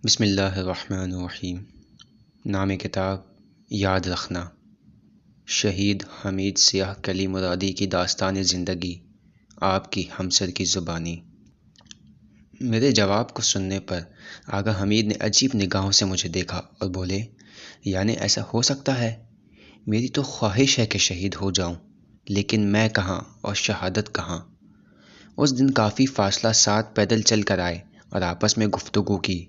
بسم اللہ الرحمن الرحیم۔ نام کتاب یاد رکھنا، شہید حمید سیاہ کلی مرادی کی داستان زندگی، آپ کی ہمسر کی زبانی۔ میرے جواب کو سننے پر آغا حمید نے عجیب نگاہوں سے مجھے دیکھا اور بولے، یعنی ایسا ہو سکتا ہے؟ میری تو خواہش ہے کہ شہید ہو جاؤں، لیکن میں کہاں اور شہادت کہاں؟ اس دن کافی فاصلہ ساتھ پیدل چل کر آئے اور آپس میں گفتگو کی۔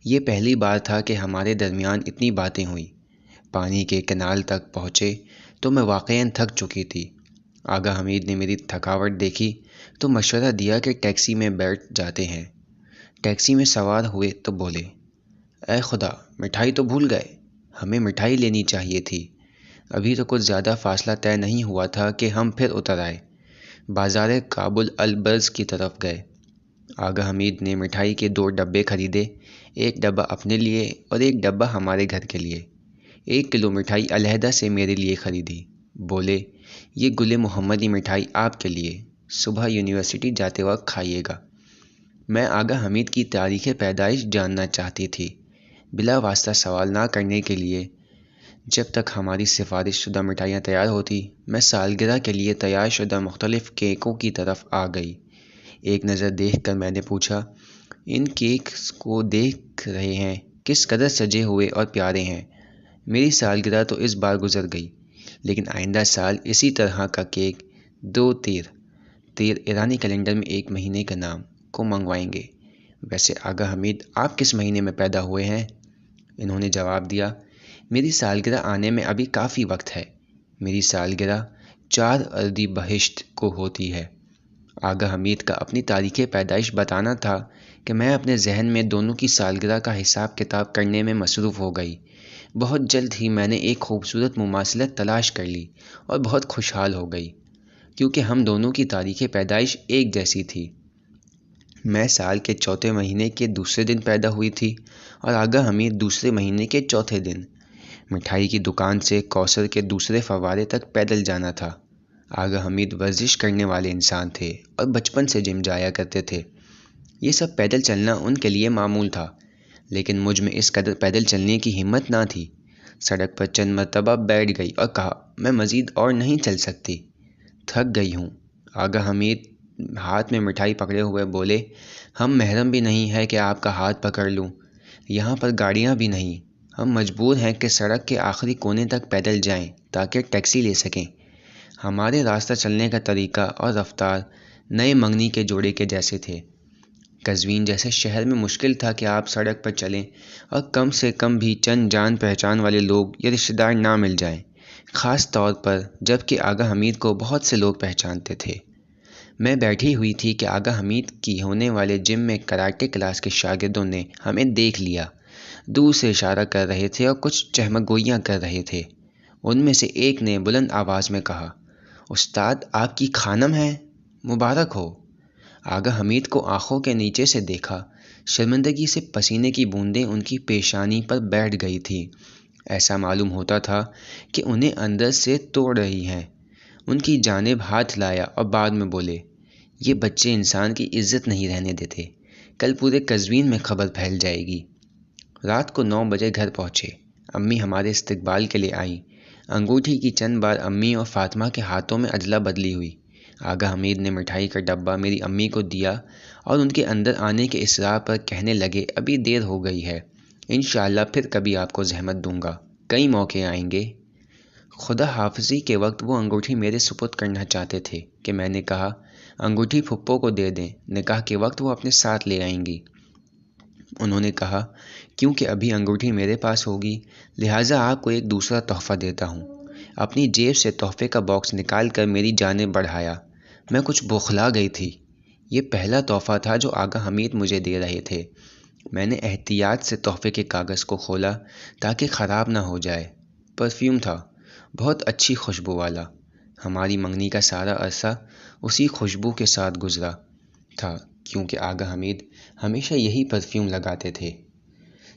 یہ پہلی بار تھا کہ ہمارے درمیان اتنی باتیں ہوئیں۔ پانی کے کنال تک پہنچے تو میں واقعاً تھک چکی تھی۔ آغا حمید نے میری تھکاوٹ دیکھی تو مشورہ دیا کہ ٹیکسی میں بیٹھ جاتے ہیں۔ ٹیکسی میں سوار ہوئے تو بولے، اے خدا، مٹھائی تو بھول گئے، ہمیں مٹھائی لینی چاہیے تھی۔ ابھی تو کچھ زیادہ فاصلہ طے نہیں ہوا تھا کہ ہم پھر اتر آئے۔ بازار کابل البرز کی طرف گئے۔ آغا حمید نے مٹھائی کے 2 ڈبے خریدے، ایک ڈبہ اپنے لیے اور ایک ڈبہ ہمارے گھر کے لیے۔ 1 کلو مٹھائی علیحدہ سے میرے لیے خریدی۔ بولے، یہ گل محمدی مٹھائی آپ کے لیے، صبح یونیورسٹی جاتے وقت کھائیے گا۔ میں آغا حمید کی تاریخ پیدائش جاننا چاہتی تھی، بلا واسطہ سوال نہ کرنے کے لیے۔ جب تک ہماری سفارش شدہ مٹھائیاں تیار ہوتی، میں سالگرہ کے لیے تیار شدہ مختلف کیکوں کی طرف آ گئی۔ ایک نظر دیکھ کر میں نے پوچھا، ان کیکس کو دیکھ رہے ہیں، کس قدر سجے ہوئے اور پیارے ہیں۔ میری سالگرہ تو اس بار گزر گئی، لیکن آئندہ سال اسی طرح کا کیک 2 تیر ایرانی کیلنڈر میں 1 مہینے کا نام کو منگوائیں گے۔ ویسے آغا حمید، آپ کس مہینے میں پیدا ہوئے ہیں؟ انہوں نے جواب دیا، میری سالگرہ آنے میں ابھی کافی وقت ہے۔ میری سالگرہ 4 اردیبہشت کو ہوتی ہے۔ آغا حمید کا اپنی تاریخ پیدائش بتانا تھا کہ میں اپنے ذہن میں دونوں کی سالگرہ کا حساب کتاب کرنے میں مصروف ہو گئی۔ بہت جلد ہی میں نے ایک خوبصورت مماثلت تلاش کر لی اور بہت خوشحال ہو گئی، کیونکہ ہم دونوں کی تاریخ پیدائش ایک جیسی تھی۔ میں سال کے چوتھے مہینے کے دوسرے دن پیدا ہوئی تھی اور آغا حمید دوسرے مہینے کے چوتھے دن۔ مٹھائی کی دکان سے کوثر کے دوسرے فوارے تک پیدل جانا تھا۔ آغا حمید ورزش کرنے والے انسان تھے اور بچپن سے جم جایا کرتے تھے۔ یہ سب پیدل چلنا ان کے لیے معمول تھا، لیکن مجھ میں اس قدر پیدل چلنے کی ہمت نہ تھی۔ سڑک پر چند مرتبہ بیٹھ گئی اور کہا، میں مزید اور نہیں چل سکتی، تھک گئی ہوں۔ آغا حمید ہاتھ میں مٹھائی پکڑے ہوئے بولے، ہم محرم بھی نہیں ہے کہ آپ کا ہاتھ پکڑ لوں، یہاں پر گاڑیاں بھی نہیں، ہم مجبور ہیں کہ سڑک کے آخری کونے تک پیدل جائیں تاکہ ٹیکسی لے سکیں۔ ہمارے راستہ چلنے کا طریقہ اور رفتار نئے منگنی کے جوڑے کے جیسے تھے۔ قزوین جیسے شہر میں مشکل تھا کہ آپ سڑک پر چلیں اور کم سے کم بھی چند جان پہچان والے لوگ یا رشتہ دار نہ مل جائیں، خاص طور پر جب کہ آغا حمید کو بہت سے لوگ پہچانتے تھے۔ میں بیٹھی ہوئی تھی کہ آغا حمید کی ہونے والے جم میں کراٹے کلاس کے شاگردوں نے ہمیں دیکھ لیا، دور سے اشارہ کر رہے تھے اور کچھ چہمک گوئیاں کر رہے تھے۔ ان میں سے ایک نے بلند آواز میں کہا، استاد، آپ کی خانم ہے، مبارک ہو۔ آغا حمید کو آنکھوں کے نیچے سے دیکھا، شرمندگی سے پسینے کی بوندیں ان کی پیشانی پر بیٹھ گئی تھی۔ ایسا معلوم ہوتا تھا کہ انہیں اندر سے توڑ رہی ہیں۔ ان کی جانب ہاتھ لایا اور بعد میں بولے، یہ بچے انسان کی عزت نہیں رہنے دیتے، کل پورے قزوین میں خبر پھیل جائے گی۔ رات کو 9 بجے گھر پہنچے۔ امی ہمارے استقبال کے لیے آئیں۔ انگوٹھی کی چند بار امی اور فاطمہ کے ہاتھوں میں ادلا بدلی ہوئی۔ آغا حمید نے مٹھائی کا ڈبہ میری امی کو دیا اور ان کے اندر آنے کے اصرار پر کہنے لگے، ابھی دیر ہو گئی ہے، انشاءاللہ پھر کبھی آپ کو زحمت دوں گا، کئی موقع آئیں گے۔ خدا حافظی کے وقت وہ انگوٹھی میرے سپرد کرنا چاہتے تھے کہ میں نے کہا، انگوٹھی پھپھو کو دے دیں، نکاح کے وقت وہ اپنے ساتھ لے آئیں گی۔ انہوں نے کہا، کیونکہ ابھی انگوٹھی میرے پاس ہوگی، لہٰذا آپ کو ایک دوسرا تحفہ دیتا ہوں۔ اپنی جیب سے تحفے کا باکس نکال کر میری جانب بڑھایا۔ میں کچھ بوکھلا گئی تھی۔ یہ پہلا تحفہ تھا جو آغا حمید مجھے دے رہے تھے۔ میں نے احتیاط سے تحفے کے کاغذ کو کھولا تاکہ خراب نہ ہو جائے۔ پرفیوم تھا، بہت اچھی خوشبو والا۔ ہماری منگنی کا سارا عرصہ اسی خوشبو کے ساتھ گزرا تھا، کیونکہ آغا حمید ہمیشہ یہی پرفیوم لگاتے تھے۔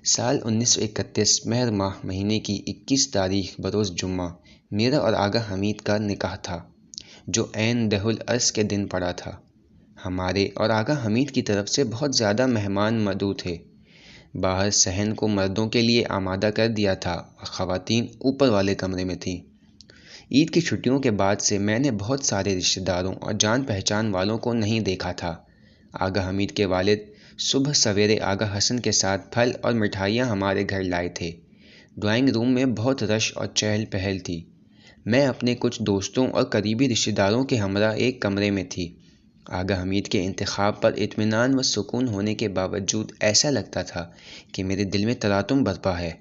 سال 1931 مہر ماہ مہینے کی 21 تاریخ بروز جمعہ میرا اور آغا حمید کا نکاح تھا، جو عین دہ العرس کے دن پڑا تھا۔ ہمارے اور آغا حمید کی طرف سے بہت زیادہ مہمان مدعو تھے۔ باہر صحن کو مردوں کے لیے آمادہ کر دیا تھا اور خواتین اوپر والے کمرے میں تھیں۔ عید کی چھٹیوں کے بعد سے میں نے بہت سارے رشتہ داروں اور جان پہچان والوں کو نہیں دیکھا تھا۔ آغا حمید کے والد صبح سویرے آغا حسن کے ساتھ پھل اور مٹھائیاں ہمارے گھر لائے تھے۔ ڈرائنگ روم میں بہت رش اور چہل پہل تھی۔ میں اپنے کچھ دوستوں اور قریبی رشتہ داروں کے ہمراہ ایک کمرے میں تھی۔ آغا حمید کے انتخاب پر اطمینان و سکون ہونے کے باوجود ایسا لگتا تھا کہ میرے دل میں تلاطم برپا ہے۔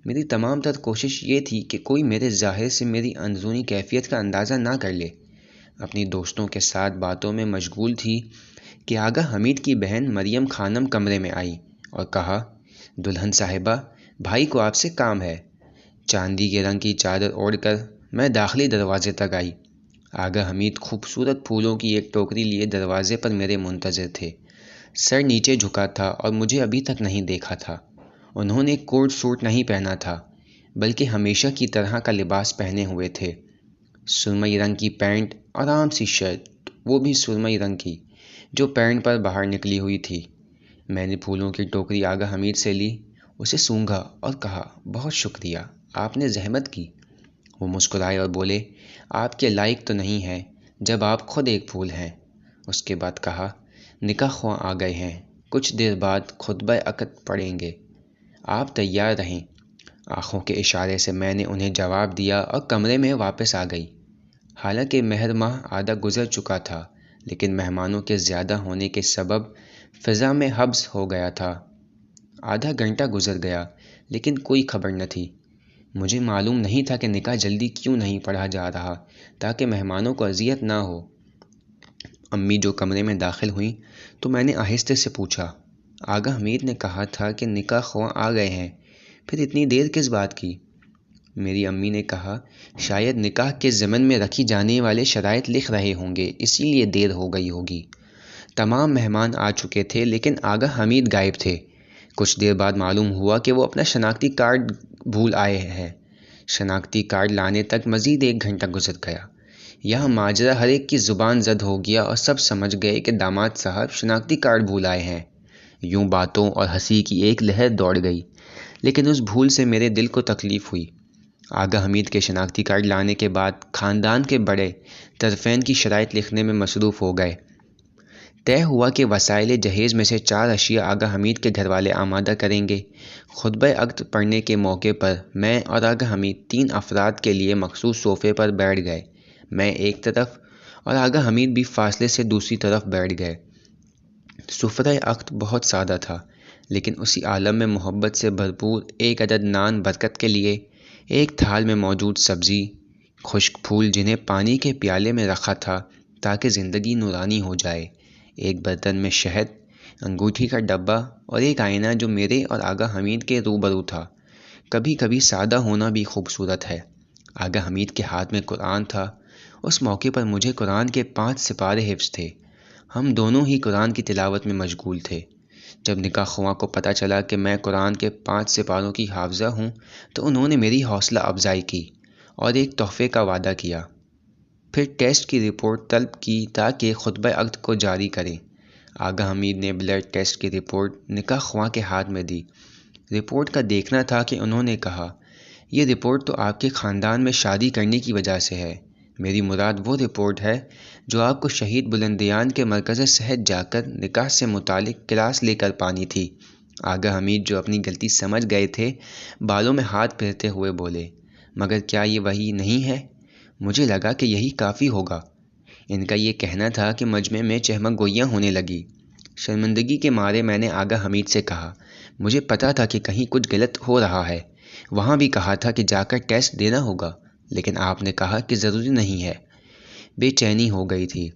میری تمام تر کوشش یہ تھی کہ کوئی میرے ظاہر سے میری اندرونی کیفیت کا اندازہ نہ کر لے۔ اپنی دوستوں کے ساتھ باتوں میں مشغول تھی کہ آغا حمید کی بہن مریم خانم کمرے میں آئی اور کہا، دلہن صاحبہ، بھائی کو آپ سے کام ہے۔ چاندی کے رنگ کی چادر اوڑھ کر میں داخلی دروازے تک آئی۔ آغا حمید خوبصورت پھولوں کی ایک ٹوکری لیے دروازے پر میرے منتظر تھے۔ سر نیچے جھکا تھا اور مجھے ابھی تک نہیں دیکھا تھا۔ انہوں نے کوٹ سوٹ نہیں پہنا تھا بلکہ ہمیشہ کی طرح کا لباس پہنے ہوئے تھے۔ سرمئی رنگ کی پینٹ، آرام سی شرٹ، وہ بھی سرمئی رنگ کی، جو پینٹ پر باہر نکلی ہوئی تھی۔ میں نے پھولوں کی ٹوکری آغا حمید سے لی، اسے سونگھا اور کہا، بہت شکریہ، آپ نے زحمت کی۔ وہ مسکرائے اور بولے، آپ کے لائق تو نہیں ہے جب آپ خود ایک پھول ہیں۔ اس کے بعد کہا، نکاح خواہ آ گئے ہیں، کچھ دیر بعد خطبہ عقد پڑھیں گے، آپ تیار رہیں۔ آنکھوں کے اشارے سے میں نے انہیں جواب دیا اور کمرے میں واپس آ گئی۔ حالانکہ مہر ماہ آدھا گزر چکا تھا، لیکن مہمانوں کے زیادہ ہونے کے سبب فضا میں حبس ہو گیا تھا۔ آدھا گھنٹہ گزر گیا لیکن کوئی خبر نہ تھی۔ مجھے معلوم نہیں تھا کہ نکاح جلدی کیوں نہیں پڑھا جا رہا تاکہ مہمانوں کو اذیت نہ ہو۔ امی جو کمرے میں داخل ہوئیں تو میں نے آہستہ سے پوچھا، آغا حمید نے کہا تھا کہ نکاح خواہ آ گئے ہیں، پھر اتنی دیر کس بات کی؟ میری امی نے کہا، شاید نکاح کے ضمن میں رکھی جانے والے شرائط لکھ رہے ہوں گے، اسی لیے دیر ہو گئی ہوگی۔ تمام مہمان آ چکے تھے لیکن آغا حمید غائب تھے۔ کچھ دیر بعد معلوم ہوا کہ وہ اپنا شناختی کارڈ بھول آئے ہیں۔ شناختی کارڈ لانے تک مزید 1 گھنٹہ گزر گیا۔ یہاں ماجرا ہر ایک کی زبان زد ہو گیا اور سب سمجھ گئے کہ داماد صاحب شناختی کارڈ بھول آئے ہیں۔ یوں باتوں اور ہنسی کی ایک لہر دوڑ گئی، لیکن اس بھول سے میرے دل کو تکلیف ہوئی۔ آغا حمید کے شناختی کارڈ لانے کے بعد خاندان کے بڑے طرفین کی شرائط لکھنے میں مصروف ہو گئے۔ طے ہوا کہ وسائل جہیز میں سے 4 اشیاء آغا حمید کے گھر والے آمادہ کریں گے۔ خطبہ عقد پڑھنے کے موقع پر میں اور آغا حمید 3 افراد کے لیے مخصوص صوفے پر بیٹھ گئے۔ میں ایک طرف اور آغا حمید بھی فاصلے سے دوسری طرف بیٹھ گئے۔ سفرہ عقد بہت سادہ تھا، لیکن اسی عالم میں محبت سے بھرپور 1 عدد نان برکت کے لیے، ایک تھال میں موجود سبزی، خشک پھول جنہیں پانی کے پیالے میں رکھا تھا تاکہ زندگی نورانی ہو جائے، ایک برتن میں شہد، انگوٹھی کا ڈبہ اور ایک آئینہ جو میرے اور آغا حمید کے روبرو تھا۔ کبھی کبھی سادہ ہونا بھی خوبصورت ہے۔ آغا حمید کے ہاتھ میں قرآن تھا۔ اس موقع پر مجھے قرآن کے 5 سپارے حفظ تھے۔ ہم دونوں ہی قرآن کی تلاوت میں مشغول تھے۔ جب نکاح خواہ کو پتہ چلا کہ میں قرآن کے 5 سپاروں کی حافظہ ہوں تو انہوں نے میری حوصلہ افزائی کی اور ایک تحفے کا وعدہ کیا۔ پھر ٹیسٹ کی رپورٹ طلب کی تاکہ خطبہ عقد کو جاری کریں۔ آغا حمید نے بلڈ ٹیسٹ کی رپورٹ نکاح خواہ کے ہاتھ میں دی۔ رپورٹ کا دیکھنا تھا کہ انہوں نے کہا، یہ رپورٹ تو آپ کے خاندان میں شادی کرنے کی وجہ سے ہے۔ میری مراد وہ رپورٹ ہے جو آپ کو شہید بلندیان کے مرکز صحت جا کر نکاح سے متعلق کلاس لے کر پانی تھی۔ آغا حمید جو اپنی غلطی سمجھ گئے تھے، بالوں میں ہاتھ پھیرتے ہوئے بولے، مگر کیا یہ وہی نہیں ہے؟ مجھے لگا کہ یہی کافی ہوگا۔ ان کا یہ کہنا تھا کہ مجمع میں چہمہ گوئیاں ہونے لگی۔ شرمندگی کے مارے میں نے آغا حمید سے کہا، مجھے پتا تھا کہ کہیں کچھ غلط ہو رہا ہے۔ وہاں بھی کہا تھا کہ جا کر ٹیسٹ دینا ہوگا، لیکن آپ نے کہا کہ ضروری نہیں ہے۔ بے چینی ہو گئی تھی۔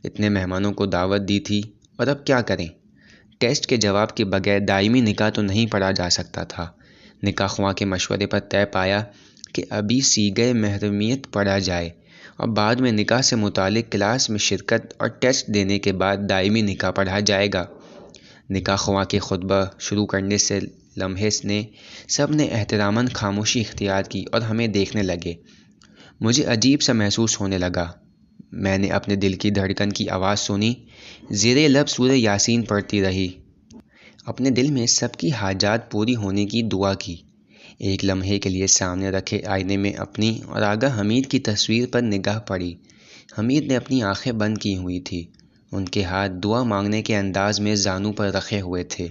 اتنے مہمانوں کو دعوت دی تھی اور اب کیا کریں؟ ٹیسٹ کے جواب کے بغیر دائمی نکاح تو نہیں پڑھا جا سکتا تھا۔ نکاح خواہ کے مشورے پر طے پایا کہ ابھی صیغہ محرمیت پڑھا جائے اور بعد میں نکاح سے متعلق کلاس میں شرکت اور ٹیسٹ دینے کے بعد دائمی نکاح پڑھا جائے گا۔ نکاح خواہ کے خطبہ شروع کرنے سے لمحے نے سب نے احتراماً خاموشی اختیار کی اور ہمیں دیکھنے لگے۔ مجھے عجیب سا محسوس ہونے لگا۔ میں نے اپنے دل کی دھڑکن کی آواز سنی، زیر لب سورہ یاسین پڑھتی رہی۔ اپنے دل میں سب کی حاجات پوری ہونے کی دعا کی۔ ایک لمحے کے لیے سامنے رکھے آئینے میں اپنی اور آغا حمید کی تصویر پر نگاہ پڑی۔ حمید نے اپنی آنکھیں بند کی ہوئی تھی، ان کے ہاتھ دعا مانگنے کے انداز میں زانوں پر رکھے ہوئے تھے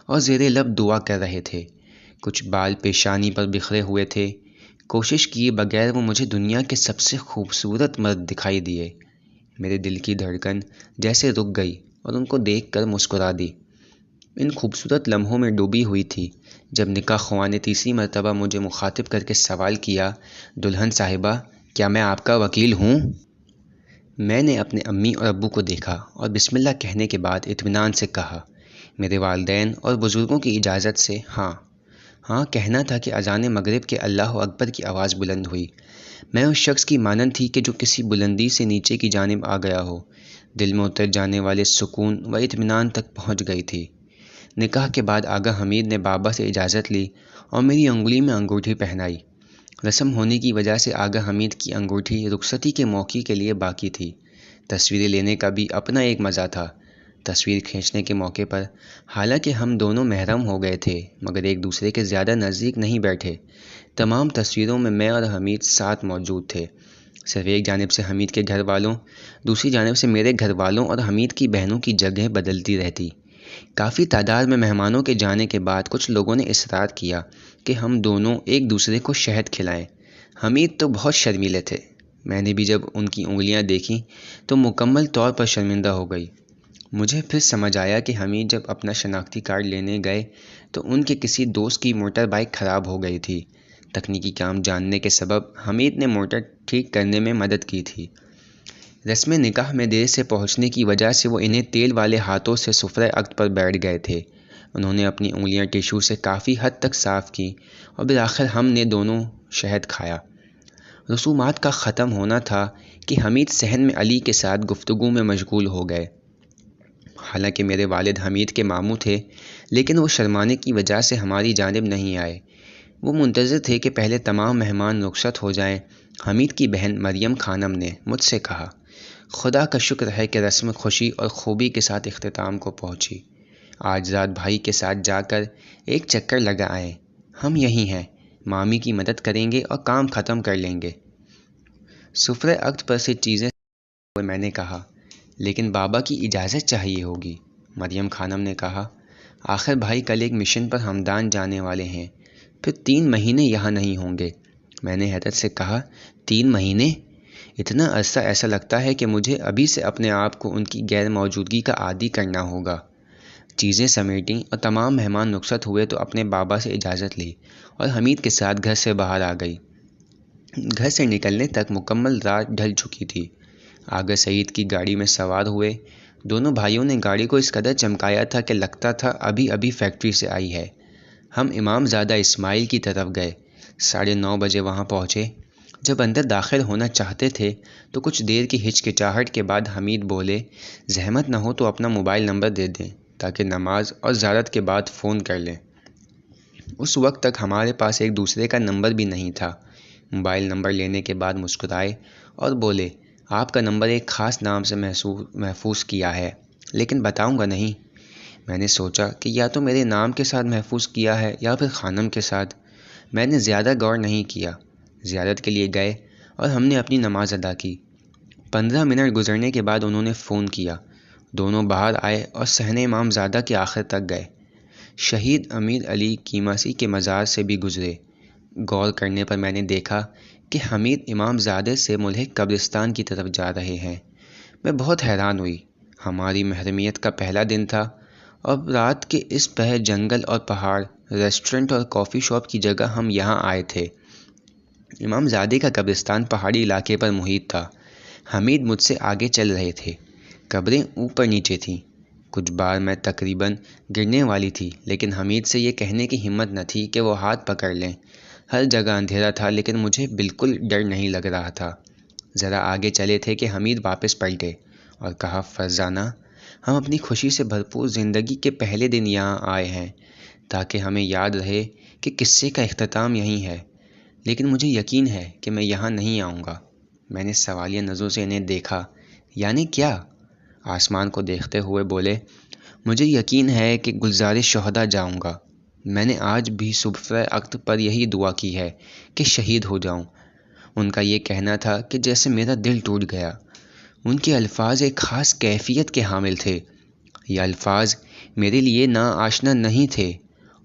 اور زیر لب دعا کر رہے تھے۔ کچھ بال پیشانی پر بکھرے ہوئے تھے۔ کوشش کیے بغیر وہ مجھے دنیا کے سب سے خوبصورت مرد دکھائی دیے۔ میرے دل کی دھڑکن جیسے رک گئی اور ان کو دیکھ کر مسکرا دی۔ ان خوبصورت لمحوں میں ڈوبی ہوئی تھی جب نکاح خواہ نے تیسری مرتبہ مجھے مخاطب کر کے سوال کیا، دلہن صاحبہ، کیا میں آپ کا وکیل ہوں؟ میں نے اپنے امی اور ابو کو دیکھا اور بسم اللہ کہنے کے بعد اطمینان سے کہا، میرے والدین اور بزرگوں کی اجازت سے ہاں۔ ہاں کہنا تھا کہ اذان مغرب کے اللہ اکبر کی آواز بلند ہوئی۔ میں اس شخص کی مانند تھی کہ جو کسی بلندی سے نیچے کی جانب آ گیا ہو، دل میں اتر جانے والے سکون و اطمینان تک پہنچ گئی تھی۔ نکاح کے بعد آغا حمید نے بابا سے اجازت لی اور میری انگلی میں انگوٹھی پہنائی۔ رسم ہونے کی وجہ سے آغا حمید کی انگوٹھی رخصتی کے موقع کے لیے باقی تھی۔ تصویریں لینے کا بھی اپنا ایک مزہ تھا۔ تصویر کھینچنے کے موقع پر حالانکہ ہم دونوں محرم ہو گئے تھے مگر ایک دوسرے کے زیادہ نزدیک نہیں بیٹھے۔ تمام تصویروں میں میں اور حمید ساتھ موجود تھے۔ صرف ایک جانب سے حمید کے گھر والوں، دوسری جانب سے میرے گھر والوں اور حمید کی بہنوں کی جگہ بدلتی رہتی۔ کافی تعداد میں مہمانوں کے جانے کے بعد کچھ لوگوں نے اصرار کیا کہ ہم دونوں ایک دوسرے کو شہد کھلائیں۔ حمید تو بہت شرمیلے تھے۔ میں نے بھی جب ان کی انگلیاں دیکھیں تو مکمل طور پر شرمندہ ہو گئی۔ مجھے پھر سمجھ آیا کہ حمید جب اپنا شناختی کارڈ لینے گئے تو ان کے کسی دوست کی موٹر بائیک خراب ہو گئی تھی۔ تکنیکی کام جاننے کے سبب حمید نے موٹر ٹھیک کرنے میں مدد کی تھی۔ رسم نکاح میں دیر سے پہنچنے کی وجہ سے وہ انہیں تیل والے ہاتھوں سے سفرہ عقد پر بیٹھ گئے تھے۔ انہوں نے اپنی انگلیاں ٹیشو سے کافی حد تک صاف کی اور بالآخر ہم نے دونوں شہد کھایا۔ رسومات کا ختم ہونا تھا کہ حمید صحن میں علی کے ساتھ گفتگو میں مشغول ہو گئے۔ حالانکہ میرے والد حمید کے ماموں تھے لیکن وہ شرمانے کی وجہ سے ہماری جانب نہیں آئے۔ وہ منتظر تھے کہ پہلے تمام مہمان رخصت ہو جائیں۔ حمید کی بہن مریم خانم نے مجھ سے کہا، خدا کا شکر ہے کہ رسم خوشی اور خوبی کے ساتھ اختتام کو پہنچی۔ آج رات بھائی کے ساتھ جا کر ایک چکر لگا آئیں۔ ہم یہی ہیں، مامی کی مدد کریں گے اور کام ختم کر لیں گے۔ سفرہ عقد پر سے چیزیں میں نے کہا، لیکن بابا کی اجازت چاہیے ہوگی۔ مریم خانم نے کہا، آخر بھائی کل ایک مشن پر ہمدان جانے والے ہیں، پھر 3 مہینے یہاں نہیں ہوں گے۔ میں نے حیرت سے کہا، 3 مہینے؟ اتنا عرصہ؟ ایسا لگتا ہے کہ مجھے ابھی سے اپنے آپ کو ان کی غیر موجودگی کا عادی کرنا ہوگا۔ چیزیں سمیٹیں اور تمام مہمان رخصت ہوئے تو اپنے بابا سے اجازت لی اور حمید کے ساتھ گھر سے باہر آ گئی۔ گھر سے نکلنے تک مکمل رات ڈھل چکی تھی۔ آغا سعید کی گاڑی میں سوار ہوئے۔ دونوں بھائیوں نے گاڑی کو اس قدر چمکایا تھا کہ لگتا تھا ابھی ابھی فیکٹری سے آئی ہے۔ ہم امام زادہ اسماعیل کی طرف گئے۔ 9:30 بجے وہاں پہنچے۔ جب اندر داخل ہونا چاہتے تھے تو کچھ دیر کی ہچکچاہٹ کے بعد حمید بولے، زحمت نہ ہو تو اپنا موبائل نمبر دے دیں تاکہ نماز اور زیارت کے بعد فون کر لیں۔ اس وقت تک ہمارے پاس ایک دوسرے کا نمبر بھی نہیں تھا۔ موبائل نمبر لینے کے بعد مسکرائے اور بولے، آپ کا نمبر ایک خاص نام سے محفوظ کیا ہے لیکن بتاؤں گا نہیں۔ میں نے سوچا کہ یا تو میرے نام کے ساتھ محفوظ کیا ہے یا پھر خانم کے ساتھ۔ میں نے زیادہ غور نہیں کیا۔ زیارت کے لیے گئے اور ہم نے اپنی نماز ادا کی۔ 15 منٹ گزرنے کے بعد انہوں نے فون کیا۔ دونوں باہر آئے اور صحن امام زادہ کے آخر تک گئے۔ شہید امیر علی قیماسی کے مزار سے بھی گزرے۔ غور کرنے پر میں نے دیکھا کہ حمید امام زادہ سے ملحق قبرستان کی طرف جا رہے ہیں۔ میں بہت حیران ہوئی۔ ہماری محرمیت کا پہلا دن تھا اور رات کے اس پہر جنگل اور پہاڑ، ریسٹورنٹ اور کافی شاپ کی جگہ ہم یہاں آئے تھے۔ امام زادہ کا قبرستان پہاڑی علاقے پر محیط تھا۔ حمید مجھ سے آگے چل رہے تھے۔ قبریں اوپر نیچے تھیں۔ کچھ بار میں تقریباً گرنے والی تھی لیکن حمید سے یہ کہنے کی ہمت نہ تھی کہ وہ ہاتھ پکڑ لیں۔ ہر جگہ اندھیرا تھا لیکن مجھے بالکل ڈر نہیں لگ رہا تھا۔ ذرا آگے چلے تھے کہ حمید واپس پلٹے اور کہا، فرزانہ، ہم اپنی خوشی سے بھرپور زندگی کے پہلے دن یہاں آئے ہیں تاکہ ہمیں یاد رہے کہ قصے کا اختتام یہیں ہے، لیکن مجھے یقین ہے کہ میں یہاں نہیں آؤں گا۔ میں نے سوالیہ نظروں سے انہیں دیکھا۔ یعنی کیا؟ آسمان کو دیکھتے ہوئے بولے، مجھے یقین ہے کہ گلزار شہداء جاؤں گا۔ میں نے آج بھی سفرہ عقد پر یہی دعا کی ہے کہ شہید ہو جاؤں۔ ان کا یہ کہنا تھا کہ جیسے میرا دل ٹوٹ گیا۔ ان کے الفاظ ایک خاص کیفیت کے حامل تھے۔ یہ الفاظ میرے لیے ناآشنا نہیں تھے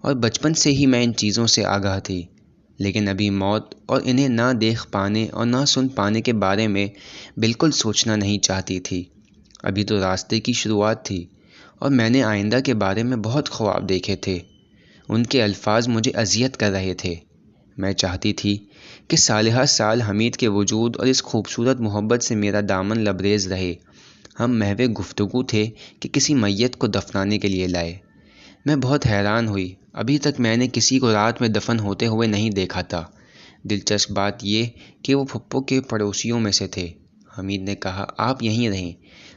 اور بچپن سے ہی میں ان چیزوں سے آگاہ تھی، لیکن ابھی موت اور انہیں نہ دیکھ پانے اور نہ سن پانے کے بارے میں بالکل سوچنا نہیں چاہتی تھی۔ ابھی تو راستے کی شروعات تھی اور میں نے آئندہ کے بارے میں بہت خواب دیکھے تھے۔ ان کے الفاظ مجھے اذیت کر رہے تھے۔ میں چاہتی تھی کہ سالہا سال حمید کے وجود اور اس خوبصورت محبت سے میرا دامن لبریز رہے۔ ہم محو گفتگو تھے کہ کسی میت کو دفنانے کے لیے لائے۔ میں بہت حیران ہوئی، ابھی تک میں نے کسی کو رات میں دفن ہوتے ہوئے نہیں دیکھا تھا۔ دلچسپ بات یہ کہ وہ پھپھو کے پڑوسیوں میں سے تھے۔ حمید نے کہا، آپ یہیں رہیں،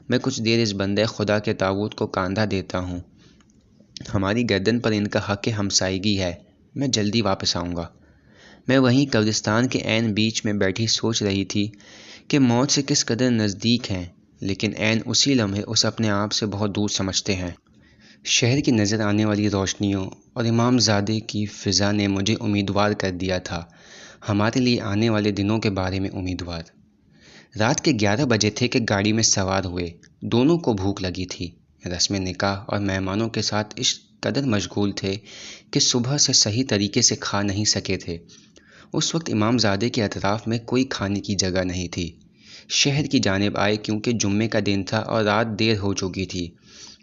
میں کچھ دیر اس بندہ خدا کے تابوت کو کاندھا دیتا ہوں۔ ہماری گردن پر ان کا حق ہمسائیگی ہے، میں جلدی واپس آؤں گا۔ میں وہیں قبرستان کے عین بیچ میں بیٹھی سوچ رہی تھی کہ موت سے کس قدر نزدیک ہیں، لیکن عین اسی لمحے اس اپنے آپ سے بہت دور سمجھتے ہیں۔ شہر کی نظر آنے والی روشنیوں اور امام زادے کی فضا نے مجھے امیدوار کر دیا تھا، ہمارے لیے آنے والے دنوں کے بارے میں امیدوار۔ رات کے 11 بجے تھے کہ گاڑی میں سوار ہوئے۔ دونوں کو بھوک لگی تھی۔ رسم نکاح اور مہمانوں کے ساتھ اس قدر مشغول تھے کہ صبح سے صحیح طریقے سے کھا نہیں سکے تھے۔ اس وقت امام زادے کے اطراف میں کوئی کھانے کی جگہ نہیں تھی۔ شہر کی جانب آئے کیونکہ جمعے کا دن تھا اور رات دیر ہو چکی تھی،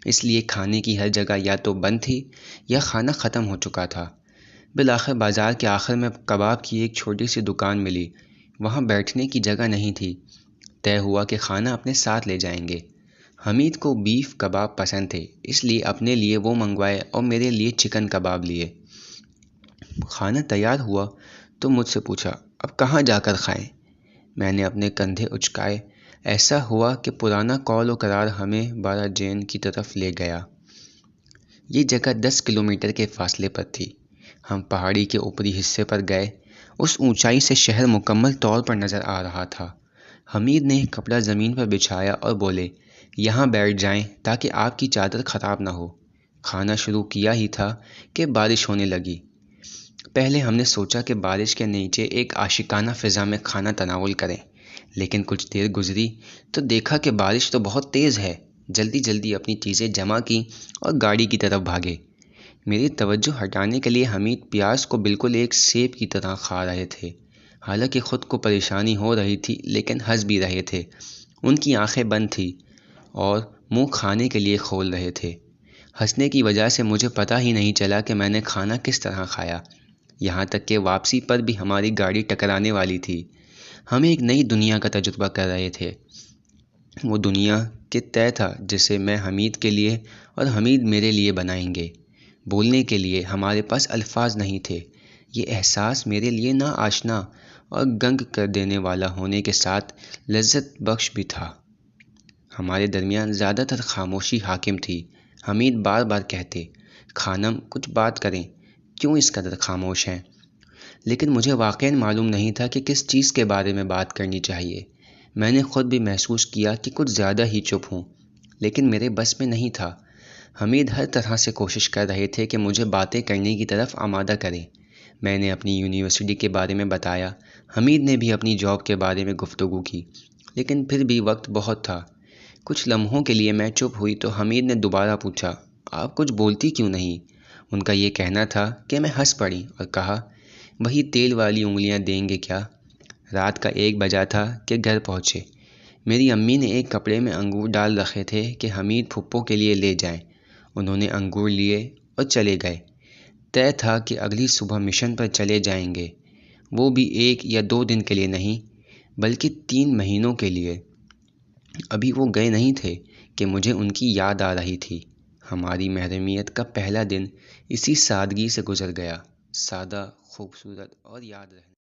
اس لیے کھانے کی ہر جگہ یا تو بند تھی یا کھانا ختم ہو چکا تھا۔ بالآخر بازار کے آخر میں کباب کی ایک چھوٹی سی دکان ملی۔ وہاں بیٹھنے کی جگہ نہیں تھی۔ طے ہوا کہ کھانا اپنے ساتھ لے جائیں گے۔ حمید کو بیف کباب پسند تھے، اس لیے اپنے لیے وہ منگوائے اور میرے لیے چکن کباب لیے۔ کھانا تیار ہوا تو مجھ سے پوچھا، اب کہاں جا کر کھائیں؟ میں نے اپنے کندھے اچکائے۔ ایسا ہوا کہ پرانا قول و قرار ہمیں بارہ جین کی طرف لے گیا۔ یہ جگہ 10 کلومیٹر کے فاصلے پر تھی۔ ہم پہاڑی کے اوپری حصے پر گئے۔ اس اونچائی سے شہر مکمل طور پر نظر آ رہا تھا۔ حمید نے ایک کپڑا زمین پر بچھایا اور بولے، یہاں بیٹھ جائیں تاکہ آپ کی چادر خراب نہ ہو۔ کھانا شروع کیا ہی تھا کہ بارش ہونے لگی۔ پہلے ہم نے سوچا کہ بارش کے نیچے ایک عاشقانہ فضا میں کھانا تناول کریں، لیکن کچھ دیر گزری تو دیکھا کہ بارش تو بہت تیز ہے۔ جلدی جلدی اپنی چیزیں جمع کی اور گاڑی کی طرف بھاگے۔ میری توجہ ہٹانے کے لیے حمید پیاز کو بالکل ایک سیب کی طرح کھا رہے تھے۔ حالانکہ خود کو پریشانی ہو رہی تھی لیکن ہنس بھی رہے تھے۔ ان کی آنکھیں بند تھیں اور منہ کھانے کے لیے کھول رہے تھے۔ ہنسنے کی وجہ سے مجھے پتہ ہی نہیں چلا کہ میں نے کھانا کس طرح کھایا، یہاں تک کہ واپسی پر بھی ہماری گاڑی ٹکرانے والی تھی۔ ہم ایک نئی دنیا کا تجربہ کر رہے تھے۔ وہ دنیا کہ طے تھا جسے میں حمید کے لیے اور حمید میرے لیے بنائیں گے۔ بولنے کے لیے ہمارے پاس الفاظ نہیں تھے۔ یہ احساس میرے لیے ناآشنا اور گنگ کر دینے والا ہونے کے ساتھ لذت بخش بھی تھا۔ ہمارے درمیان زیادہ تر خاموشی حاکم تھی۔ حمید بار بار کہتے، خانم کچھ بات کریں، کیوں اس قدر خاموش ہیں؟ لیکن مجھے واقعاً معلوم نہیں تھا کہ کس چیز کے بارے میں بات کرنی چاہیے۔ میں نے خود بھی محسوس کیا کہ کچھ زیادہ ہی چپ ہوں، لیکن میرے بس میں نہیں تھا۔ حمید ہر طرح سے کوشش کر رہے تھے کہ مجھے باتیں کرنے کی طرف آمادہ کریں۔ میں نے اپنی یونیورسٹی کے بارے میں بتایا، حمید نے بھی اپنی جاب کے بارے میں گفتگو کی، لیکن پھر بھی وقت بہت تھا۔ کچھ لمحوں کے لیے میں چپ ہوئی تو حمید نے دوبارہ پوچھا، آپ کچھ بولتی کیوں نہیں؟ ان کا یہ کہنا تھا کہ میں ہنس پڑی اور کہا، وہی تیل والی انگلیاں دیں گے کیا؟ رات کا 1 بجا تھا کہ گھر پہنچے۔ میری امی نے ایک کپڑے میں انگور ڈال رکھے تھے کہ حمید پھپھو کے لیے لے جائیں۔ انہوں نے انگور لیے اور چلے گئے۔ طے تھا کہ اگلی صبح مشن پر چلے جائیں گے، وہ بھی 1 یا 2 دن کے لیے نہیں بلکہ 3 مہینوں کے لیے۔ ابھی وہ گئے نہیں تھے کہ مجھے ان کی یاد آ رہی تھی۔ ہماری محرمیت کا پہلا دن اسی سادگی سے گزر گیا، سادہ، خوبصورت اور یاد رہنے